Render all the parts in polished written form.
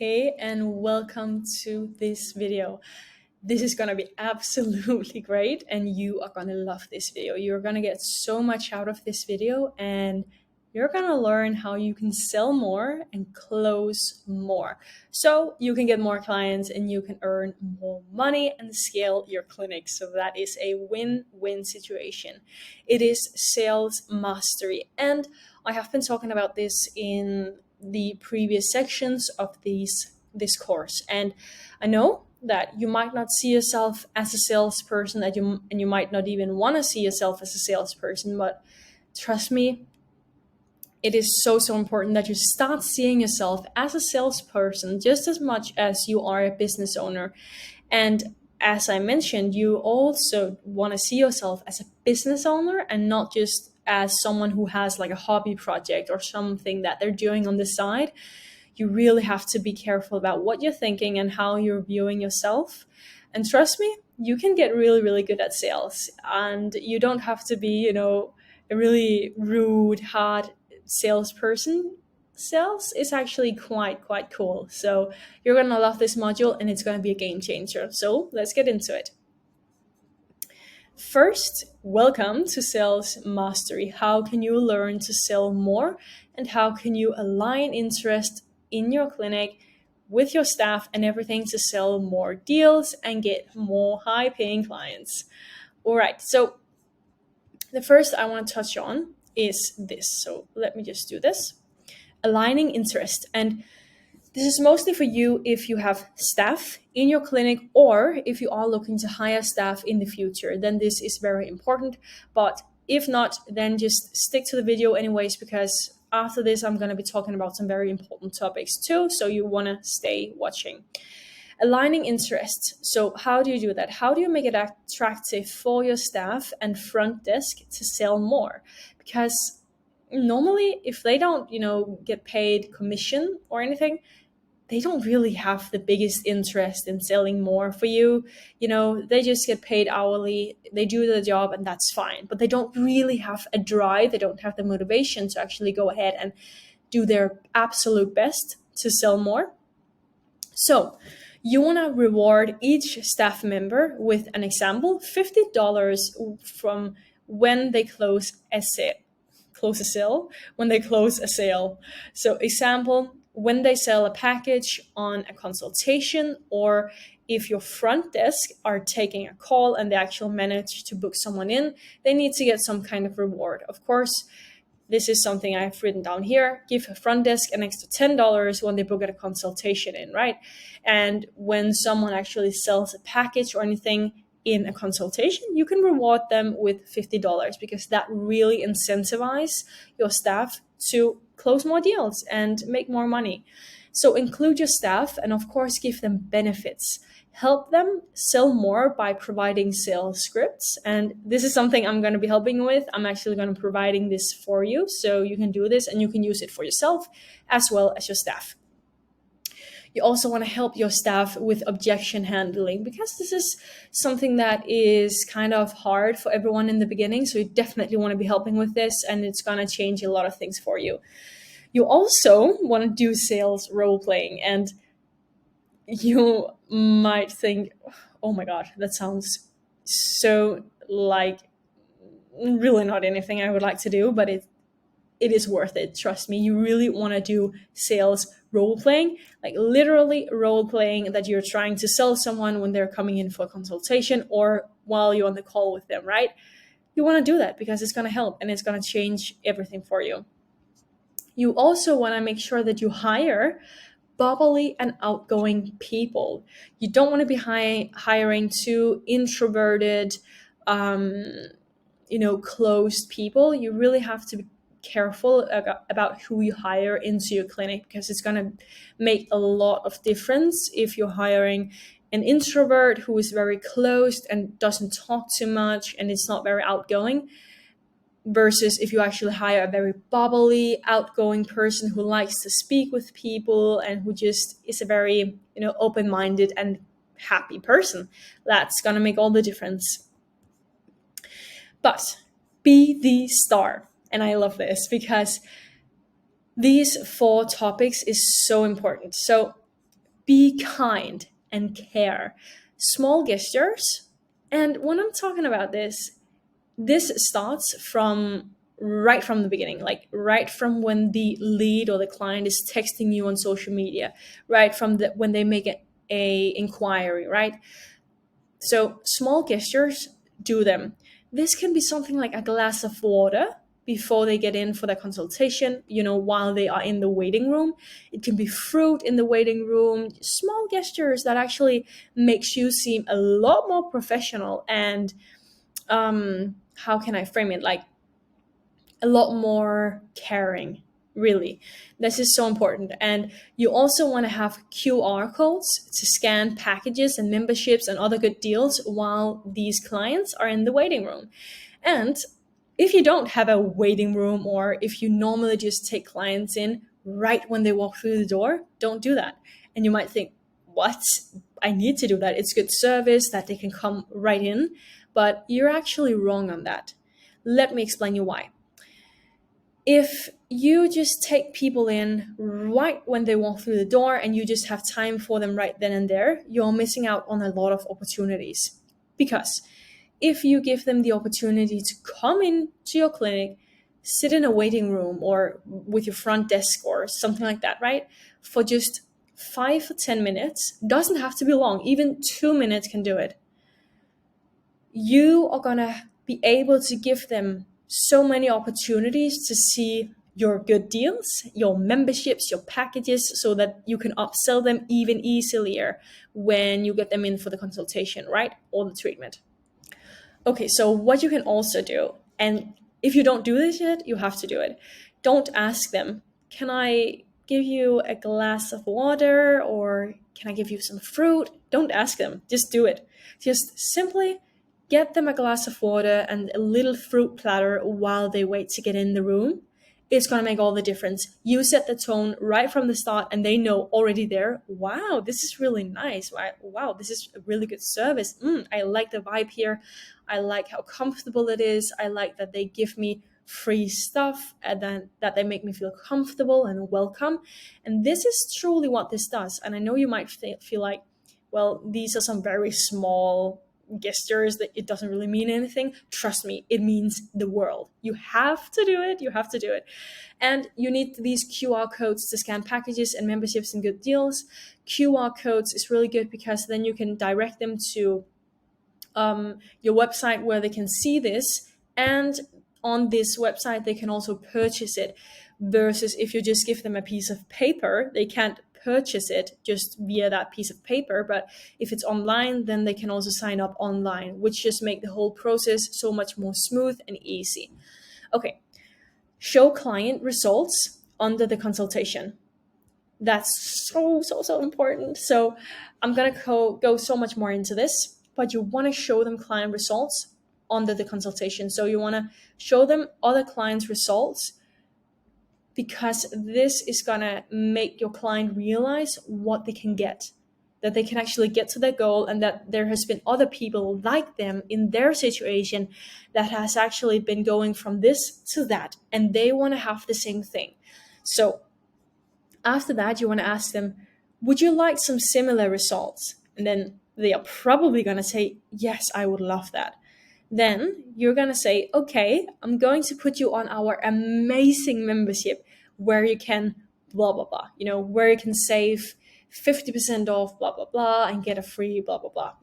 Hey, and welcome to this video. This is gonna be absolutely great, and you are gonna love this video. You're gonna get so much out of this video, and you're gonna learn how you can sell more and close more. So you can get more clients and you can earn more money and scale your clinic. So that is a win-win situation. It is sales mastery. And I have been talking about this in the previous sections of this course. And I know that you might not see yourself as a salesperson, and you might not even want to see yourself as a salesperson, but trust me, it is so important that you start seeing yourself as a salesperson just as much as you are a business owner. And as I mentioned, you also want to see yourself as a business owner and not just as someone who has like a hobby project or something that they're doing on the side. You really have to be careful about what you're thinking and how you're viewing yourself. And trust me, you can get really good at sales, and you don't have to be, a really rude, hard salesperson. Sales is actually quite cool. So you're gonna love this module, and it's gonna be a game changer. So let's get into it. First, welcome to Sales Mastery. How can you learn to sell more, and how can you align interest in your clinic with your staff and everything to sell more deals and get more high paying clients? All right, so the first I want to touch on is this. So let me just do this. Aligning interest. And this is mostly for you if you have staff in your clinic or if you are looking to hire staff in the future, then this is very important. But if not, then just stick to the video anyways, because after this, I'm going to be talking about some very important topics too. So you want to stay watching. Aligning interests. So how do you do that? How do you make it attractive for your staff and front desk to sell more? Because normally if they don't, get paid commission or anything, they don't really have the biggest interest in selling more for you. They just get paid hourly, they do the job, and that's fine. But they don't really have a drive, they don't have the motivation to actually go ahead and do their absolute best to sell more. So you want to reward each staff member with an example, $50 from when they close a sale, when they close a sale. So example, when they sell a package on a consultation, or if your front desk are taking a call and they actually manage to book someone in, they need to get some kind of reward. Of course, this is something I've written down here. Give a front desk an extra $10 when they book a consultation in, right? And when someone actually sells a package or anything in a consultation, you can reward them with $50 because that really incentivizes your staff to close more deals and make more money. So include your staff and of course give them benefits. Help them sell more by providing sales scripts. And this is something I'm going to be helping with. I'm actually going to be providing this for you. So you can do this and you can use it for yourself as well as your staff. You also want to help your staff with objection handling because this is something that is kind of hard for everyone in the beginning. So you definitely want to be helping with this, and it's going to change a lot of things for you. You also want to do sales role playing, and you might think, oh my God, that sounds so like really not anything I would like to do, but it is worth it. Trust me, you really want to do sales role playing, like literally role playing that you're trying to sell someone when they're coming in for a consultation or while you're on the call with them, right? You want to do that because it's going to help and it's going to change everything for you. You also want to make sure that you hire bubbly and outgoing people. You don't want to be hiring too introverted, closed people. You really have to be careful about who you hire into your clinic because it's going to make a lot of difference if you're hiring an introvert who is very closed and doesn't talk too much and it's not very outgoing, versus if you actually hire a very bubbly, outgoing person who likes to speak with people and who just is a very, open-minded and happy person. That's going to make all the difference. But be the star. And I love this because these 4 topics is so important. So Be kind and care. Small gestures. And when I'm talking about this starts from right from the beginning, like right from when the lead or the client is texting you on social media, right from when they make a inquiry, right? So small gestures, do them. This can be something like a glass of water before they get in for the consultation, while they are in the waiting room. It can be fruit in the waiting room, small gestures that actually makes you seem a lot more professional and how can I frame it? Like a lot more caring, really. This is so important. And you also want to have QR codes to scan packages and memberships and other good deals while these clients are in the waiting room. And if you don't have a waiting room, or if you normally just take clients in right when they walk through the door, don't do that. And you might think, what? I need to do that. It's good service that they can come right in. But you're actually wrong on that. Let me explain you why. If you just take people in right when they walk through the door and you just have time for them right then and there, you're missing out on a lot of opportunities. Because if you give them the opportunity to come into your clinic, sit in a waiting room or with your front desk or something like that, right? For just 5 or 10 minutes, doesn't have to be long, even 2 minutes can do it. You are gonna be able to give them so many opportunities to see your good deals, your memberships, your packages, so that you can upsell them even easier when you get them in for the consultation, right? Or the treatment. Okay, so what you can also do, and if you don't do this yet, you have to do it. Don't ask them, can I give you a glass of water or can I give you some fruit? Don't ask them, just do it. Just simply get them a glass of water and a little fruit platter while they wait to get in the room. It's going to make all the difference. You set the tone right from the start and they know already there, wow, this is really nice. Wow, this is a really good service. I like the vibe here. I like how comfortable it is. I like that they give me free stuff and then that they make me feel comfortable and welcome. And this is truly what this does. And I know you might feel like, well, these are some very small gestures that it doesn't really mean anything. Trust me, it means the world. You have to do it. You have to do it. And you need these QR codes to scan packages and memberships and good deals. QR codes is really good because then you can direct them to your website where they can see this, and on this website they can also purchase it, versus if you just give them a piece of paper, they can't purchase it just via that piece of paper. But if it's online, then they can also sign up online, which just make the whole process so much more smooth and easy. Okay, show client results under the consultation. That's so important. So I'm gonna go so much more into this, but you want to show them client results under the consultation. So you want to show them other clients' results, because this is gonna make your client realize what they can get, that they can actually get to their goal, and that there has been other people like them in their situation that has actually been going from this to that, and they want to have the same thing. So after that, you want to ask them, would you like some similar results? And then they are probably going to say, yes, I would love that. Then you're going to say, okay, I'm going to put you on our amazing membership where you can blah, blah, blah, where you can save 50% off, blah, blah, blah, and get a free blah, blah, blah,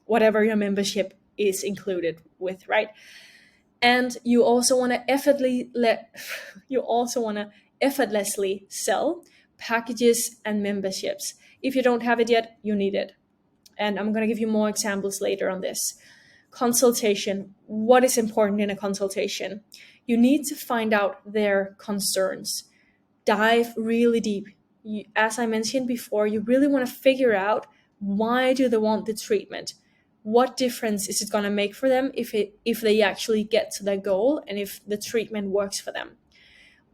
whatever your membership is included with, right? And you also want to effortlessly sell packages and memberships. If you don't have it yet, you need it. And I'm going to give you more examples later on this. Consultation. What is important in a consultation? You need to find out their concerns. Dive really deep. As I mentioned before, you really want to figure out, why do they want the treatment? What difference is it going to make for them if they actually get to their goal and if the treatment works for them?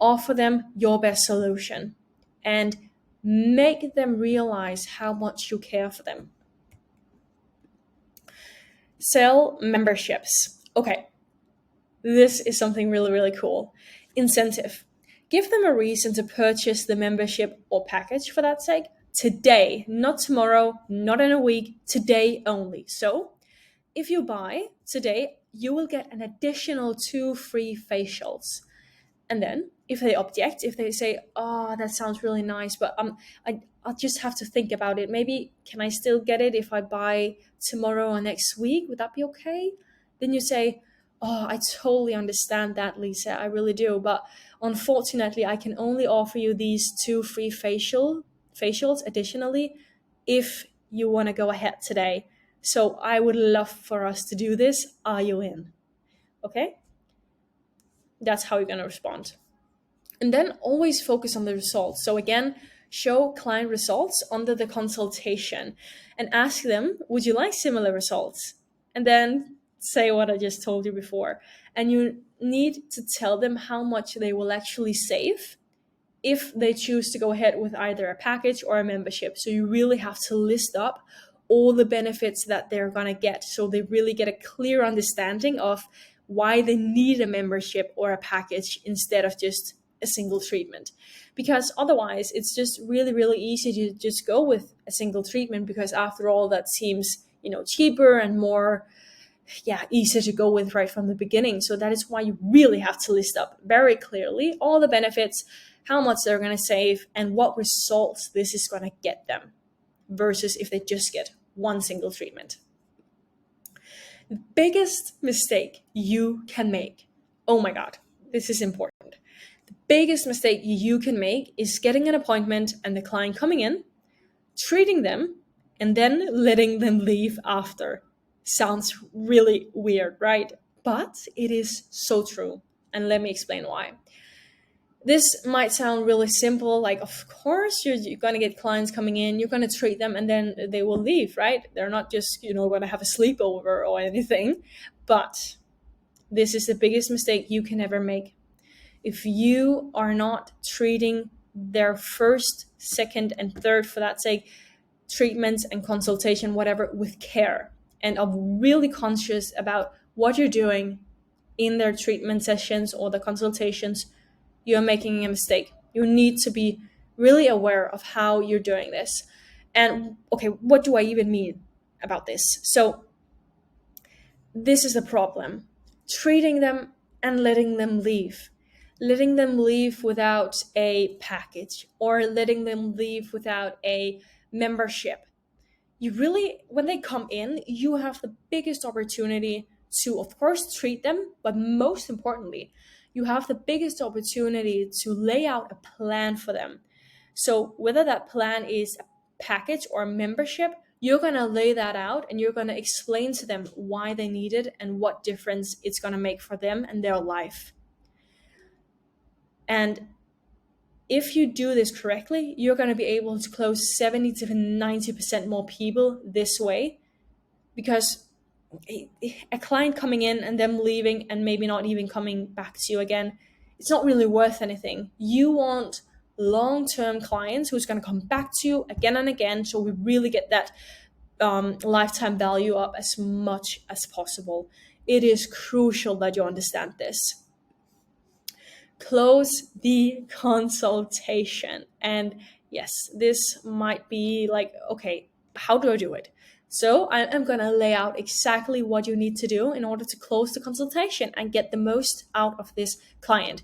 Offer them your best solution and make them realize how much you care for them. Sell memberships. Okay, this is something really, really cool. Incentive. Give them a reason to purchase the membership or package for that sake. today, not tomorrow, not in a week, today only. So if you buy today, you will get an additional 2 free facials. And then if they object, if they say, "Oh, that sounds really nice, but I'll just have to think about it. Maybe can I still get it if I buy tomorrow or next week? Would that be okay?" Then you say, "Oh, I totally understand that, Lisa. I really do. But unfortunately, I can only offer you these 2 free facials additionally if you want to go ahead today. So I would love for us to do this. Are you in?" Okay? That's how you're going to respond. And then always focus on the results. So again, show client results under the consultation and ask them, would you like similar results? And then say what I just told you before. And you need to tell them how much they will actually save if they choose to go ahead with either a package or a membership. So you really have to list up all the benefits that they're going to get, so they really get a clear understanding of why they need a membership or a package instead of just a single treatment. Because otherwise it's just really, really easy to just go with a single treatment, because after all, that seems, cheaper and more, easier to go with right from the beginning. So that is why you really have to list up very clearly all the benefits, how much they're going to save, and what results this is going to get them versus if they just get one single treatment. The biggest mistake you can make, oh my God, this is important. The biggest mistake you can make is getting an appointment and the client coming in, treating them, and then letting them leave after. Sounds really weird, right? But it is so true. And let me explain why. This might sound really simple, like, of course, you're going to get clients coming in, you're going to treat them, and then they will leave, right? They're not just, going to have a sleepover or anything. But this is the biggest mistake you can ever make. If you are not treating their first, second, and third, for that sake, treatments and consultation, whatever, with care, and are really conscious about what you're doing in their treatment sessions or the consultations, you're making a mistake. You need to be really aware of how you're doing this. And okay, what do I even mean about this? So this is the problem. Treating them and letting them leave. Letting them leave without a package, or letting them leave without a membership. You really, when they come in, you have the biggest opportunity to, of course, treat them, but most importantly, you have the biggest opportunity to lay out a plan for them. So whether that plan is a package or a membership, you're going to lay that out and you're going to explain to them why they need it and what difference it's going to make for them and their life. And if you do this correctly, you're going to be able to close 70 to 90% more people this way, because a client coming in and them leaving and maybe not even coming back to you again, it's not really worth anything. You want long-term clients who's going to come back to you again and again, so we really get that lifetime value up as much as possible. It is crucial that you understand this. Close the consultation. And yes, this might be like, okay, how do I do it? So I am going to lay out exactly what you need to do in order to close the consultation and get the most out of this client.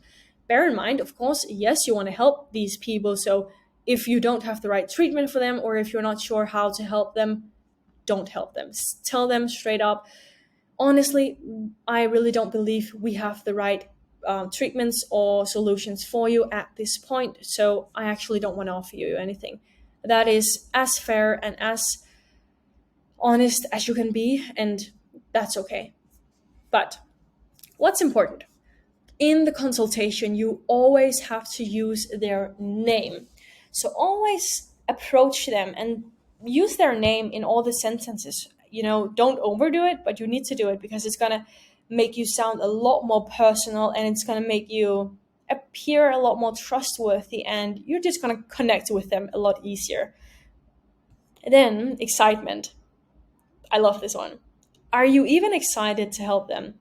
Bear in mind, of course, yes, you want to help these people. So if you don't have the right treatment for them, or if you're not sure how to help them, don't help them. Tell them straight up, honestly, I really don't believe we have the right treatments or solutions for you at this point. So I actually don't want to offer you anything. That is as fair and as honest as you can be, and that's okay. But what's important? In the consultation, you always have to use their name. So always approach them and use their name in all the sentences. Don't overdo it, but you need to do it, because it's going to make you sound a lot more personal, and it's going to make you appear a lot more trustworthy, and you're just going to connect with them a lot easier. And then excitement. I love this one. Are you even excited to help them?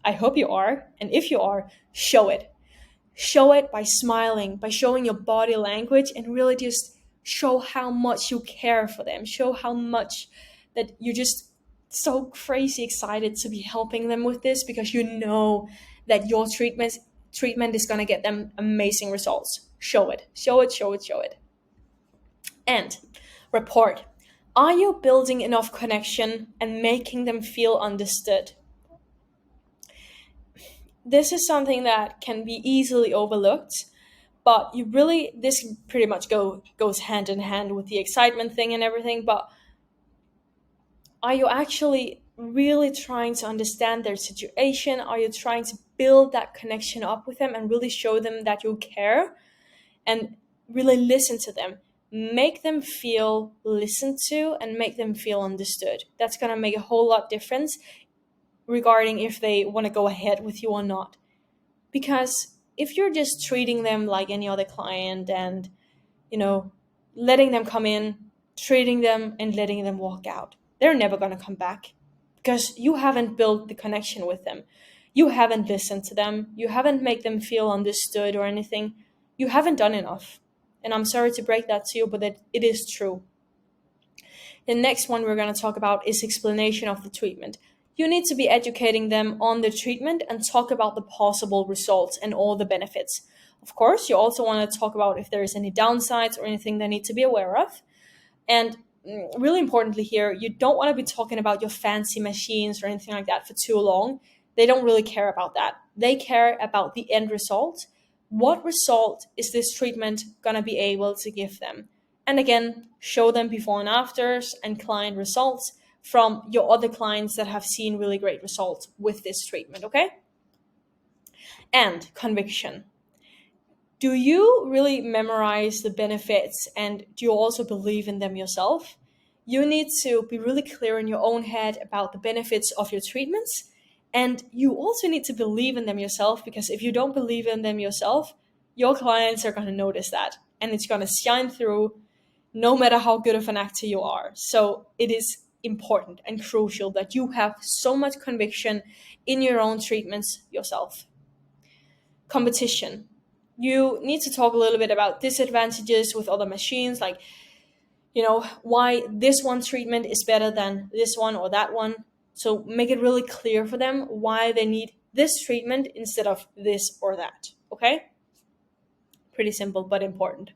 I hope you are. And if you are, show it. Show it by smiling, by showing your body language, and really just Show how much you care for them. Show how much that you're just so crazy excited to be helping them with this, because you know that your treatment is going to get them amazing results. Show it. Show it, show it, show it. And report. Are you building enough connection and making them feel understood? This is something that can be easily overlooked, but you really, this pretty much goes hand in hand with the excitement thing and everything. But are you actually really trying to understand their situation? Are you trying to build that connection up with them and really show them that you care and really listen to them? Make them feel listened to and make them feel understood. That's going to make a whole lot difference regarding if they want to go ahead with you or not. Because if you're just treating them like any other client and, you know, letting them come in, treating them and letting them walk out, they're never going to come back, because you haven't built the connection with them. You haven't listened to them. You haven't made them feel understood or anything. You haven't done enough. And I'm sorry to break that to you, but it is true. The next one we're going to talk about is explanation of the treatment. You need to be educating them on the treatment and talk about the possible results and all the benefits. Of course, you also want to talk about if there is any downsides or anything they need to be aware of. And really importantly here, you don't want to be talking about your fancy machines or anything like that for too long. They don't really care about that. They care about the end result. What result is this treatment going to be able to give them? And again, show them before and afters and client results from your other clients that have seen really great results with this treatment, okay? And conviction. Do you really memorize the benefits, and do you also believe in them yourself? You need to be really clear in your own head about the benefits of your treatments, and you also need to believe in them yourself, because if you don't believe in them yourself, your clients are going to notice that, and it's going to shine through no matter how good of an actor you are. So it is important and crucial that you have so much conviction in your own treatments yourself. Competition. You need to talk a little bit about disadvantages with other machines, like, why this one treatment is better than this one or that one. So make it really clear for them why they need this treatment instead of this or that, okay? Pretty simple, but important.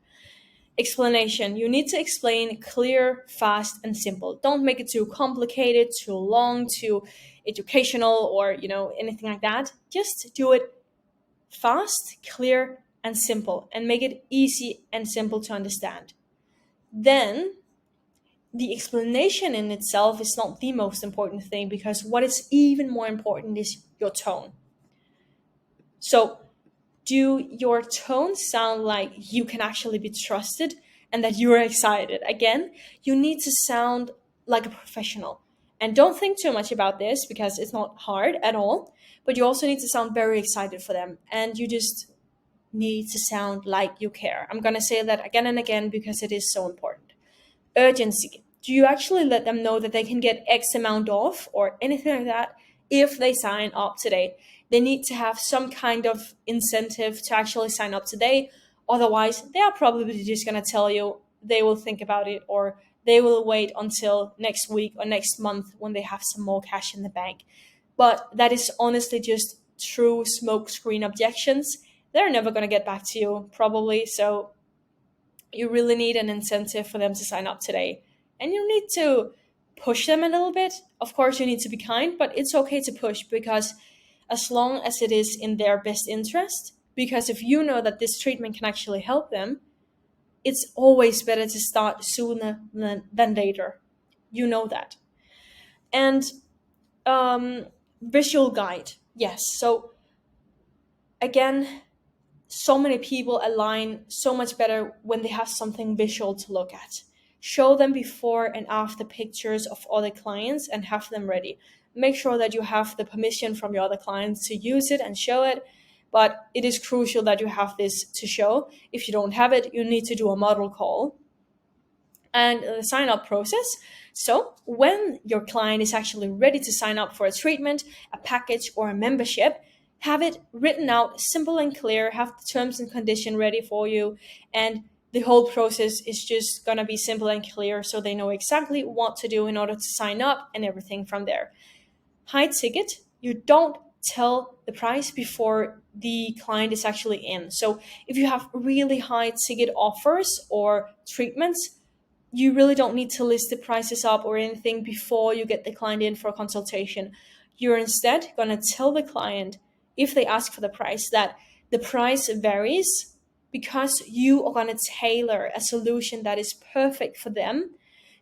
Explanation. You need to explain clear, fast, and simple. Don't make it too complicated, too long, too educational, or, anything like that. Just do it fast, clear, and simple, and make it easy and simple to understand. Then, the explanation in itself is not the most important thing, because what is even more important is your tone. So, do your tone sound like you can actually be trusted and that you're excited? Again, you need to sound like a professional. And don't think too much about this, because it's not hard at all, but you also need to sound very excited for them. And you just need to sound like you care. I'm going to say that again and again because it is so important. Urgency. Do you actually let them know that they can get X amount off or anything like that if they sign up today? They need to have some kind of incentive to actually sign up today. Otherwise, they are probably just going to tell you they will think about it, or they will wait until next week or next month when they have some more cash in the bank. But that is honestly just true smokescreen objections. They're never going to get back to you, probably. So you really need an incentive for them to sign up today. And you need to push them a little bit. Of course, you need to be kind, but it's okay to push, because as long as it is in their best interest, because if you know that this treatment can actually help them, it's always better to start sooner than later. You know that. And visual guide. Yes. So again, so many people align so much better when they have something visual to look at. Show them before and after pictures of other clients and have them ready. Make sure that you have the permission from your other clients to use it and show it. But it is crucial that you have this to show. If you don't have it, you need to do a model call and the sign up process. So when your client is actually ready to sign up for a treatment, a package, or a membership, have it written out simple and clear, have the terms and condition ready for you, and the whole process is just going to be simple and clear, so they know exactly what to do in order to sign up and everything from there. High ticket, you don't tell the price before the client is actually in. So if you have really high ticket offers or treatments, you really don't need to list the prices up or anything before you get the client in for a consultation. You're instead going to tell the client, if they ask for the price, that the price varies because you are going to tailor a solution that is perfect for them.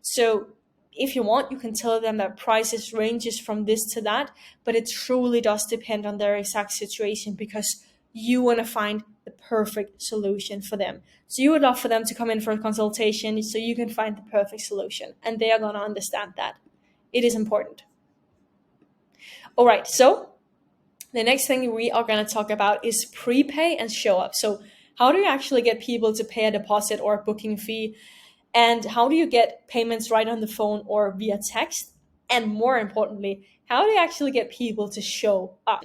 So if you want, you can tell them that prices ranges from this to that, but it truly does depend on their exact situation because you want to find the perfect solution for them. So you would love for them to come in for a consultation so you can find the perfect solution, and they are going to understand that. It is important. All right, so the next thing we are going to talk about is prepay and show up. So how do you actually get people to pay a deposit or a booking fee? And how do you get payments right on the phone or via text? And more importantly, how do you actually get people to show up?